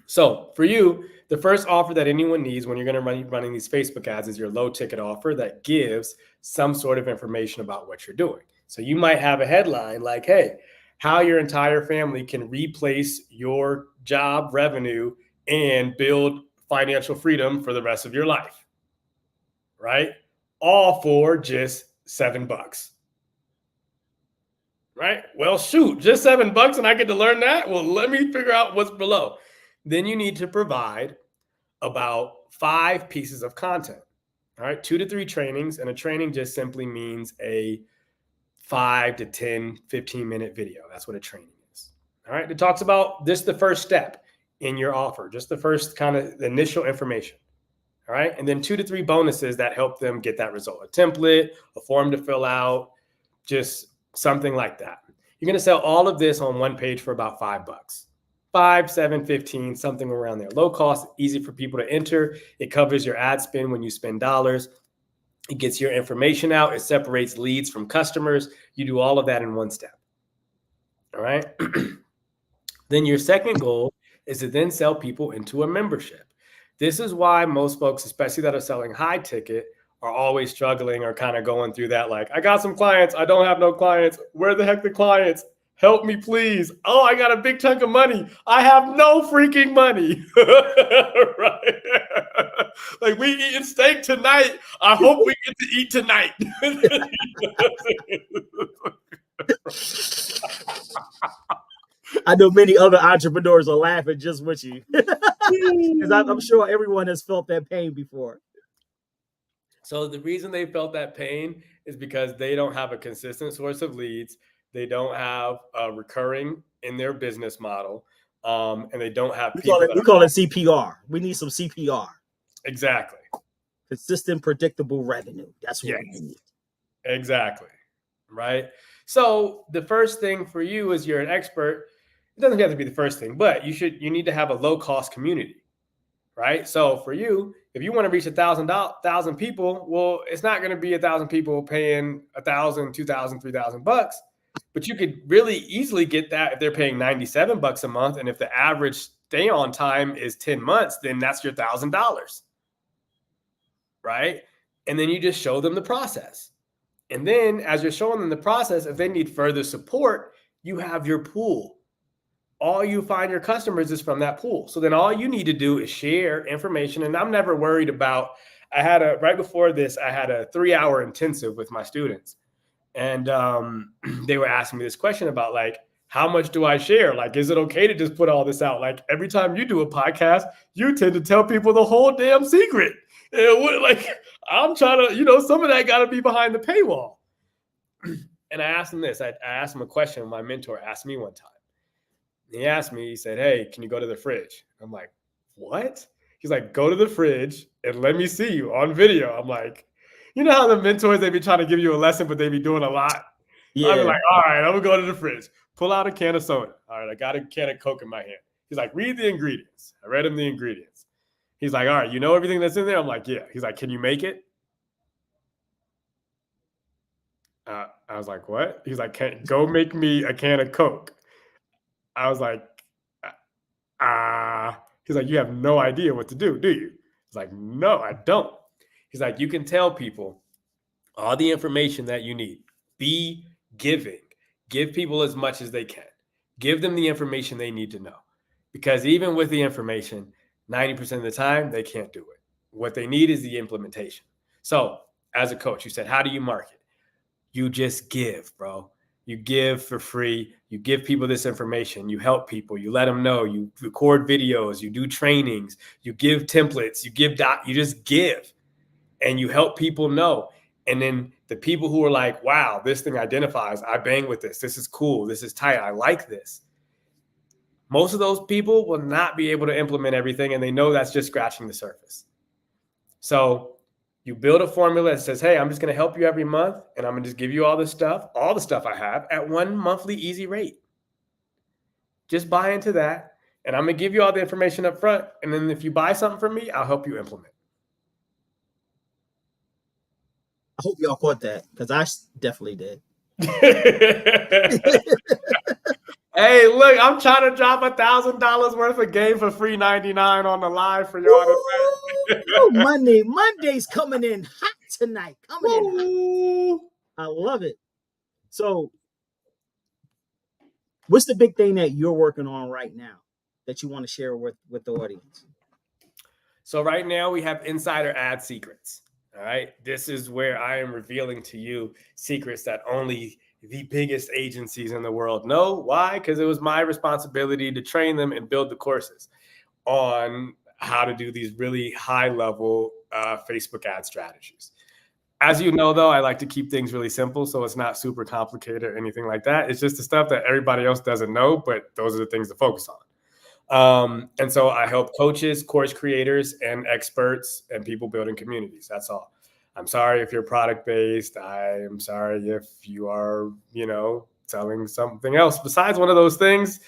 So for you, the first offer that anyone needs when you're going to running these Facebook ads is your low ticket offer that gives some sort of information about what you're doing. So you might have a headline like, hey, how your entire family can replace your job revenue and build financial freedom for the rest of your life, right? All for just $7. Right? Well, shoot, just $7 and I get to learn that? Well, let me figure out what's below. Then you need to provide about 5 pieces of content. All right, 2 to 3 trainings. And a training just simply means a 5 to 10, 15-minute video. That's what a training is. All right, it talks about this, the first step in your offer, just the first kind of initial information. All right, and then 2 to 3 bonuses that help them get that result. A template, a form to fill out, just something like that. You're going to sell all of this on one page for about $5. 5, 7, 15, something around there. Low cost, easy for people to enter. It covers your ad spend when you spend dollars. It gets your information out. It separates leads from customers. You do all of that in one step. All right. Then your second goal is to then sell people into a membership. This is why most folks, especially that are selling high ticket, are always struggling or kind of going through that. Like, I got some clients. I don't have no clients. Where the heck the clients? Help me, please. Oh, I got a big chunk of money. I have no freaking money. Right? Like, we eating steak tonight. I hope we get to eat tonight. I know many other entrepreneurs are laughing just with you. Because I'm sure everyone has felt that pain before. So the reason they felt that pain is because they don't have a consistent source of leads. They don't have a recurring in their business model. And they don't have people. We call it CPR. We need some CPR. Exactly. Consistent, predictable revenue. That's what we need. Exactly. Right. So the first thing for you is you're an expert. It doesn't have to be the first thing, but you need to have a low cost community. Right. So for you, if you want to reach 1,000 people, well, it's not going to be 1,000 people paying $1,000, $2,000, $3,000, but you could really easily get that if they're paying $97 a month. And if the average stay on time is 10 months, then that's your $1,000. Right. And then you just show them the process. And then as you're showing them the process, if they need further support, you have your pool. All you find your customers is from that pool. So then all you need to do is share information. And I'm never worried about, right before this, I had a 3-hour intensive with my students. And they were asking me this question about like, how much do I share? Like, is it okay to just put all this out? Like every time you do a podcast, you tend to tell people the whole damn secret. Like I'm trying to, some of that got to be behind the paywall. And I asked him this. I asked him a question my mentor asked me one time. He asked me, he said, hey, can you go to the fridge? I'm like, what? He's like, go to the fridge and let me see you on video. I'm like, you know how the mentors, they be trying to give you a lesson, but they be doing a lot. Yeah. I'm like, all right, I'm going to go to the fridge. Pull out a can of soda. All right, I got a can of Coke in my hand. He's like, read the ingredients. I read him the ingredients. He's like, all right, you know everything that's in there? I'm like, yeah. He's like, can you make it? I was like, what? He's like, go make me a can of Coke. I was like, he's like, you have no idea what to do you? He's like, no, I don't. He's like, you can tell people all the information that you need. Be giving. Give people as much as they can. Give them the information they need to know. Because even with the information, 90% of the time, they can't do it. What they need is the implementation. So as a coach, you said, how do you market? You just give, bro. You give for free. You give people this information. You help people. You let them know. You record videos. You do trainings. You give templates. You just give. And you help people know. And then the people who are like, wow, this thing identifies, I bang with this. This is cool. This is tight. I like this. Most of those people will not be able to implement everything, and they know that's just scratching the surface. So you build a formula that says, hey, I'm just going to help you every month, and I'm going to just give you all the stuff I have at one monthly easy rate. Just buy into that, and I'm going to give you all the information up front. And then if you buy something from me, I'll help you implement. I hope y'all caught that because I definitely did. Hey, look, I'm trying to drop $1,000 worth of game for free 99 on the live for y'all today. Monday's coming in hot tonight. Coming in hot. I love it. So, what's the big thing that you're working on right now that you want to share with the audience? So right now we have insider ad secrets. All right. This is where I am revealing to you secrets that only the biggest agencies in the world know. Why? Because it was my responsibility to train them and build the courses on how to do these really high level Facebook ad strategies. As you know, though, I like to keep things really simple, so it's not super complicated or anything like that. It's just the stuff that everybody else doesn't know, but those are the things to focus on. And so I help coaches, course creators, and experts and people building communities. That's all. I'm sorry if you're product based. I am sorry if you are, selling something else besides one of those things.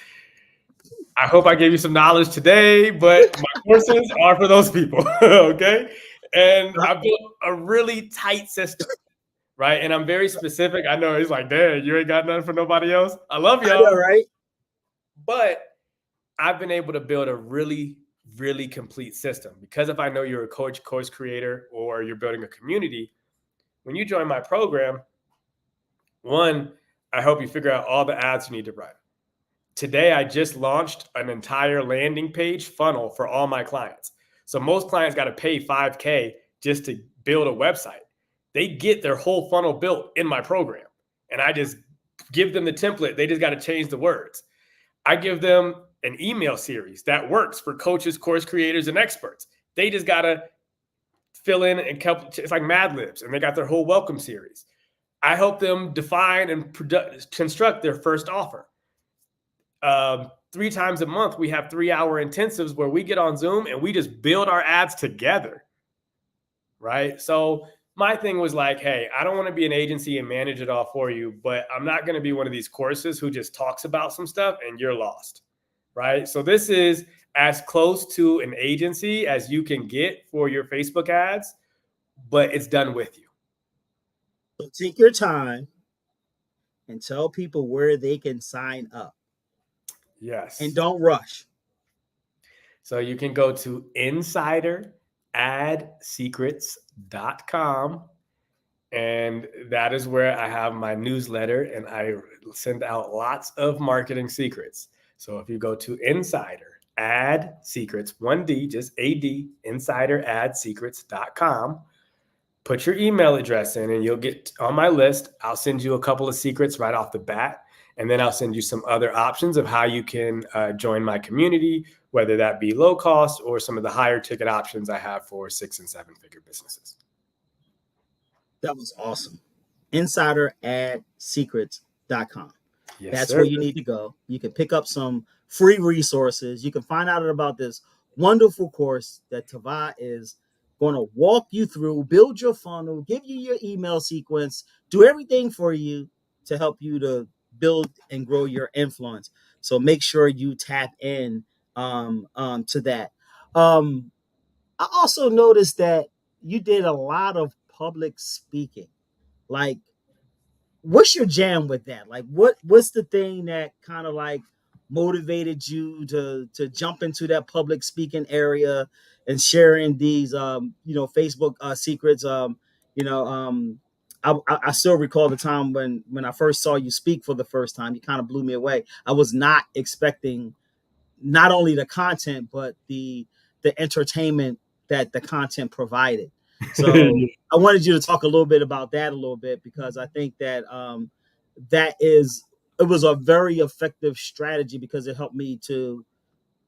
I hope I gave you some knowledge today, but my courses are for those people. Okay. And I built a really tight system, right? And I'm very specific. I know it's like, damn, you ain't got nothing for nobody else. I love y'all. I know, right? But I've been able to build a really, really complete system because if I know you're a coach, course creator, or you're building a community, when you join my program, one, I help you figure out all the ads you need to run. Today, I just launched an entire landing page funnel for all my clients. So most clients got to pay $5,000 just to build a website. They get their whole funnel built in my program. And I just give them the template. They just got to change the words. I give them an email series that works for coaches, course creators, and experts. They just got to fill in and it's like Mad Libs, and they got their whole welcome series. I help them define and construct their first offer. 3 times a month, we have 3-hour intensives where we get on Zoom and we just build our ads together, right? So my thing was like, hey, I don't want to be an agency and manage it all for you, but I'm not going to be one of these courses who just talks about some stuff and you're lost, right? So this is as close to an agency as you can get for your Facebook ads, but it's done with you. So take your time and tell people where they can sign up. Yes. And don't rush. So you can go to insideradsecrets.com. And that is where I have my newsletter and I send out lots of marketing secrets. So if you go to Insider Ad Secrets, 1D, just AD, insideradsecrets.com, put your email address in and you'll get on my list. I'll send you a couple of secrets right off the bat. And then I'll send you some other options of how you can join my community, whether that be low cost or some of the higher ticket options I have for 6- and 7-figure businesses. That was awesome. Insideradsecrets.com. Yes, That's sir. where you need to go. You can pick up some free resources. You can find out about this wonderful course that Tevah is going to walk you through, build your funnel, give you your email sequence, do everything for you to help you to build and grow your influence. So make sure you tap in to that. I also noticed that you did a lot of public speaking. Like, what's your jam with that? Like, what's the thing that kind of like motivated you to jump into that public speaking area and sharing these Facebook secrets? I still recall the time when I first saw you speak for the first time. You kind of blew me away. I was not expecting not only the content but the entertainment that the content provided. So I wanted you to talk a little bit about that a little bit because I think that it was a very effective strategy because it helped me to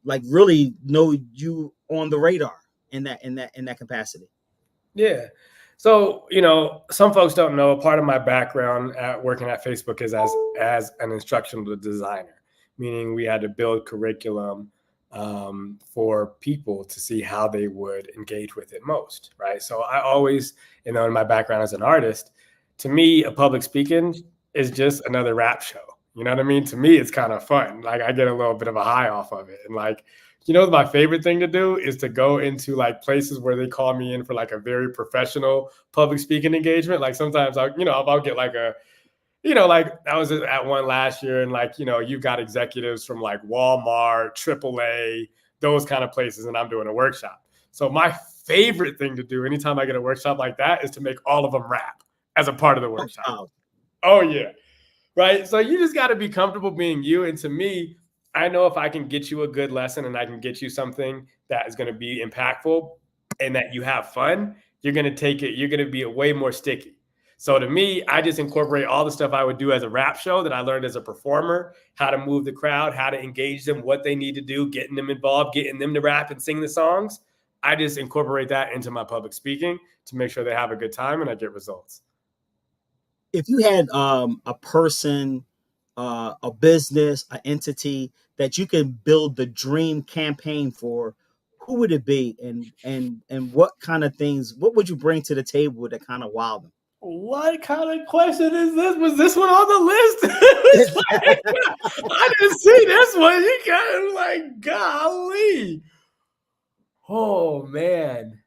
like really know you on the radar in that capacity. Yeah. So, some folks don't know, part of my background at working at Facebook is as an instructional designer, meaning we had to build curriculum for people to see how they would engage with it most, right? So I always, in my background as an artist, to me, a public speaking is just another rap show. You know what I mean? To me, it's kind of fun. Like I get a little bit of a high off of it. And like, my favorite thing to do is to go into like places where they call me in for like a very professional public speaking engagement. Like sometimes I'll get like like I was at one last year and like, you've got executives from like Walmart, AAA, those kind of places, and I'm doing a workshop. So my favorite thing to do anytime I get a workshop like that is to make all of them rap as a part of the workshop. Oh yeah. Right. So you just got to be comfortable being you. And to me, I know if I can get you a good lesson and I can get you something that is going to be impactful and that you have fun, you're going to take it. You're going to be way more sticky. So to me, I just incorporate all the stuff I would do as a rap show that I learned as a performer, how to move the crowd, how to engage them, what they need to do, getting them involved, getting them to rap and sing the songs. I just incorporate that into my public speaking to make sure they have a good time and I get results. If you had a person, a business, an entity that you can build the dream campaign for, who would it be, and what kind of things? What would you bring to the table that kind of wow them? What kind of question is this? Was this one on the list? Like, I didn't see this one. You got it, like, golly. Oh man.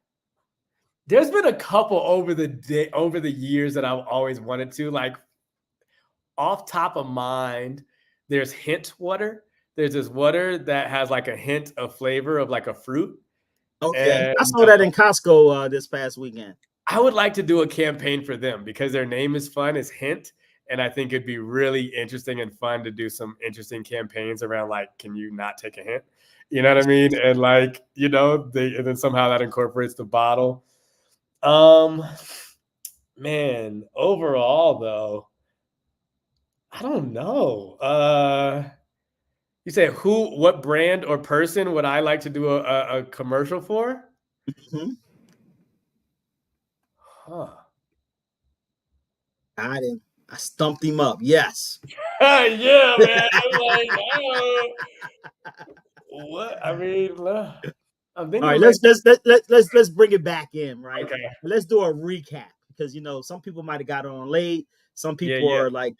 There's been a couple over the years that I've always wanted to. Like off top of mind, there's hint water. There's this water that has like a hint of flavor of like a fruit. Okay, And I saw that in Costco this past weekend. I would like to do a campaign for them because their name is fun, is Hint. And I think it'd be really interesting and fun to do some interesting campaigns around like, can you not take a hint? You know what I mean? And like, and then somehow that incorporates the bottle. Man, overall though, I don't know. You say what brand or person would I like to do a commercial for? Mm-hmm. Huh. Got him. I stumped him up. Yes. Yeah, man. I'm like, oh, what? I mean, I'm thinking. All right, let's bring it back in, right? Okay. Let's do a recap because some people might have got on late. Some people Yeah. are like,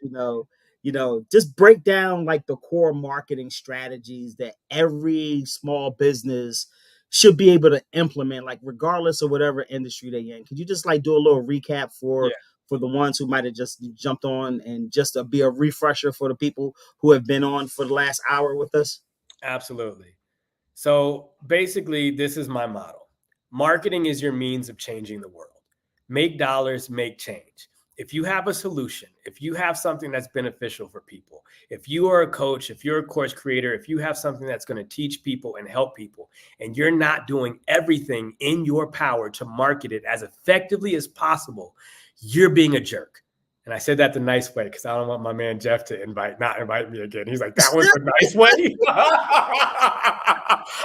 just break down like the core marketing strategies that every small business should be able to implement, like regardless of whatever industry they're in. Could you just like do a little recap for the ones who might have just jumped on and just be a refresher for the people who have been on for the last hour with us? Absolutely. So basically, this is my model. Marketing is your means of changing the world. Make dollars, make change. If you have a solution, if you have something that's beneficial for people, if you are a coach, if you're a course creator, if you have something that's going to teach people and help people, and you're not doing everything in your power to market it as effectively as possible, you're being a jerk. And I said that the nice way because I don't want my man Jeff to not invite me again. He's like, that was the nice way.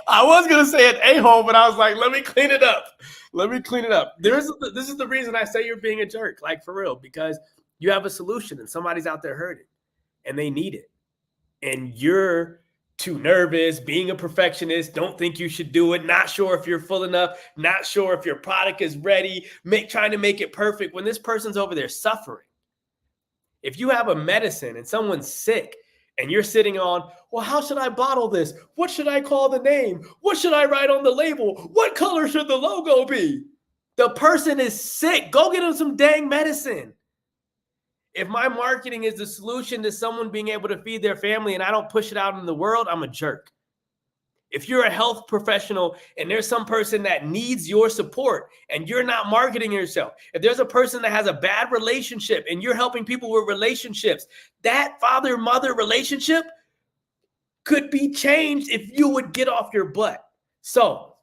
I was going to say it a-hole, but I was like, let me clean it up. This is the reason I say you're being a jerk, like for real, because you have a solution and somebody's out there hurting and they need it. And you're too nervous, being a perfectionist, don't think you should do it, not sure if you're full enough, not sure if your product is ready, trying to make it perfect when this person's over there suffering. If you have a medicine and someone's sick and you're sitting on, well, how should I bottle this? What should I call the name? What should I write on the label? What color should the logo be? The person is sick. Go get them some dang medicine. If my marketing is the solution to someone being able to feed their family and I don't push it out in the world, I'm a jerk. If you're a health professional and there's some person that needs your support and you're not marketing yourself, if there's a person that has a bad relationship and you're helping people with relationships, that father-mother relationship could be changed if you would get off your butt. So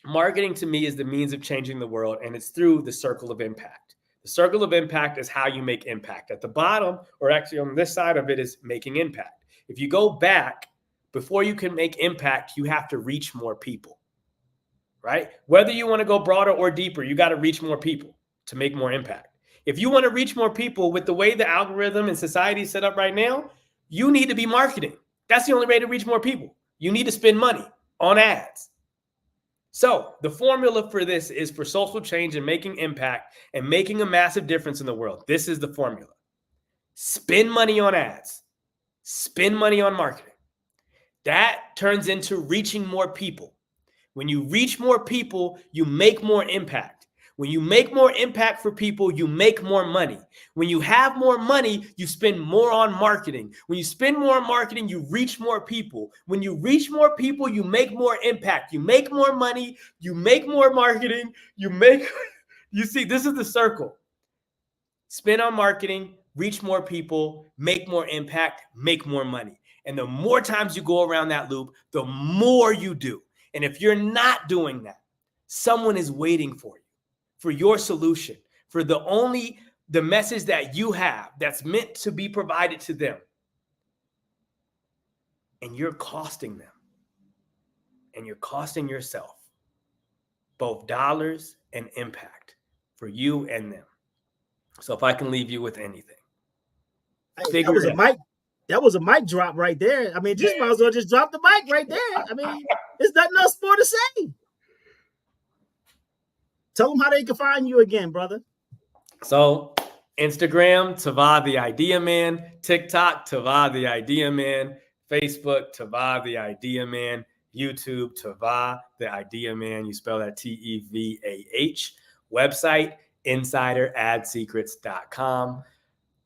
marketing to me is the means of changing the world, and it's through the circle of impact. The circle of impact is how you make impact. At the bottom, or actually on this side of it, is making impact. If you go back, before you can make impact, you have to reach more people, right? Whether you want to go broader or deeper, you got to reach more people to make more impact. If you want to reach more people with the way the algorithm and society is set up right now, you need to be marketing. That's the only way to reach more people. You need to spend money on ads. So the formula for this is for social change and making impact and making a massive difference in the world. This is the formula. Spend money on ads. Spend money on marketing. That turns into reaching more people. When you reach more people, you make more impact. When you make more impact for people, you make more money. When you have more money, you spend more on marketing. When you spend more on marketing, you reach more people. When you reach more people, you make more impact. You make more money. You make more marketing. You see, this is the circle. Spend on marketing, reach more people, make more impact, make more money. And the more times you go around that loop, the more you do. And if you're not doing that, someone is waiting for you, for your solution, for the message that you have that's meant to be provided to them. And you're costing them. And you're costing yourself both dollars and impact for you and them. So if I can leave you with anything, that was a mic drop right there. I mean, just might as well just drop the mic right there. I mean, there's nothing else more to say. Tell them how they can find you again, brother. So Instagram, Tevah The Idea Man. TikTok, Tevah The Idea Man. Facebook, Tevah The Idea Man. YouTube, Tevah The Idea Man. You spell that Tevah. Website, insideradsecrets.com.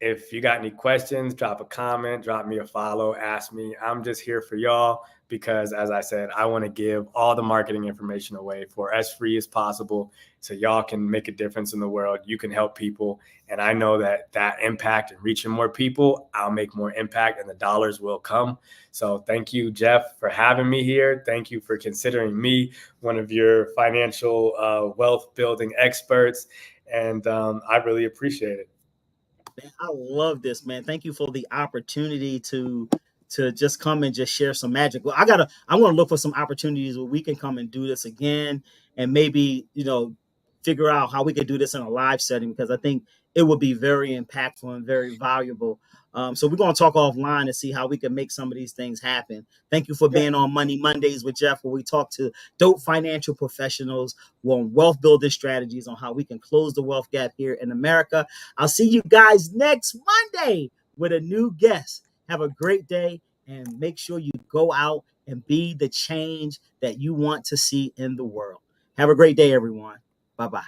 If you got any questions, drop a comment, drop me a follow, ask me. I'm just here for y'all because, as I said, I want to give all the marketing information away for as free as possible so y'all can make a difference in the world. You can help people. And I know that impact and reaching more people, I'll make more impact and the dollars will come. So thank you, Jeff, for having me here. Thank you for considering me one of your financial wealth building experts. And I really appreciate it. Man, I love this, man. Thank you for the opportunity to just come and just share some magic. Well, I want to look for some opportunities where we can come and do this again and maybe, figure out how we could do this in a live setting because I think it would be very impactful and very valuable. So we're going to talk offline and see how we can make some of these things happen. Thank you for being on Money Mondays with Jeff, where we talk to dope financial professionals on wealth building strategies on how we can close the wealth gap here in America. I'll see you guys next Monday with a new guest. Have a great day and make sure you go out and be the change that you want to see in the world. Have a great day, everyone. Bye-bye.